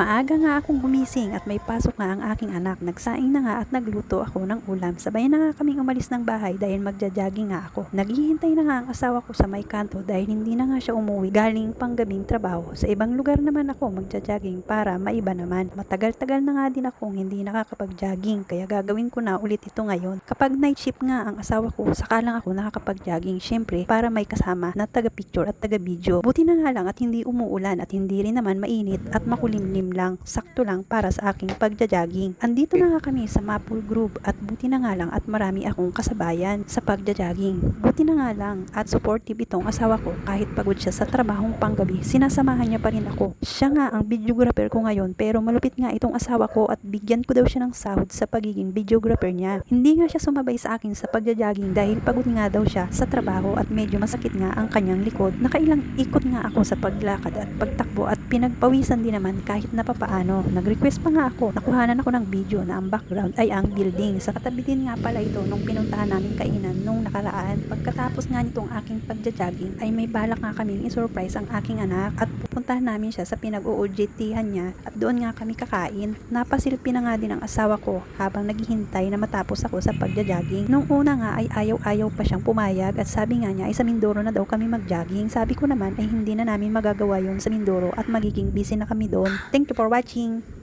Maaga nga akong gumising at may pasok nga ang aking anak. Nagsaing na nga at nagluto ako ng ulam. Sabay na nga kaming umalis ng bahay dahil magja-jogging nga ako. Naghihintay na nga ang asawa ko sa may kanto dahil hindi na nga siya umuwi galing panggabing trabaho. Sa ibang lugar naman ako magja-jogging para maiba naman. Matagal-tagal na nga din akong hindi nakakapag-jogging kaya gagawin ko na ulit ito ngayon. Kapag night shift nga ang asawa ko, saka lang ako nakakapag-jogging. Syempre para may kasama na taga-picture at taga-video. Buti na nga lang at hindi umuulan at hindi rin naman mainit at makulimlim lang, sakto lang para sa aking pagja-jogging. Andito na nga kami sa Maple Grove at buti na nga lang at marami akong kasabayan sa pagja-jogging. Buti na nga lang at supportive itong asawa ko kahit pagod siya sa trabahong panggabi, sinasamahan niya pa rin ako. Siya nga ang videographer ko ngayon pero malupit nga itong asawa ko at bigyan ko daw siya ng sahod sa pagiging videographer niya. Hindi nga siya sumabay sa akin sa pagja-jogging dahil pagod nga daw siya sa trabaho at medyo masakit nga ang kanyang likod. Nakailang ikot nga ako sa paglakad at pagtakbo at pinagpawisan din naman kahit na papaano. Nag-request pa nga ako, nakuhanan ako ng video na ang background ay ang building. Sa katabi din nga pala ito nung pinuntahan namin kainan nung nakaraan. Pagkatapos nga nitong aking pagja-jogging ay may balak nga kaming i-surprise ang aking anak at pupuntahan namin siya sa pinag-OJT-han niya at doon nga kami kakain. Napasilpi na nga din ang asawa ko habang naghihintay na matapos ako sa pagja-jogging. Nung una nga ay ayaw-ayaw pa siyang pumayag at sabi nga niya ay sa Mindoro na daw kami mag-jogging. Sabi ko naman ay hindi na namin magagawa yun sa Mindoro at magiging busy na kami doon. Thank you for watching!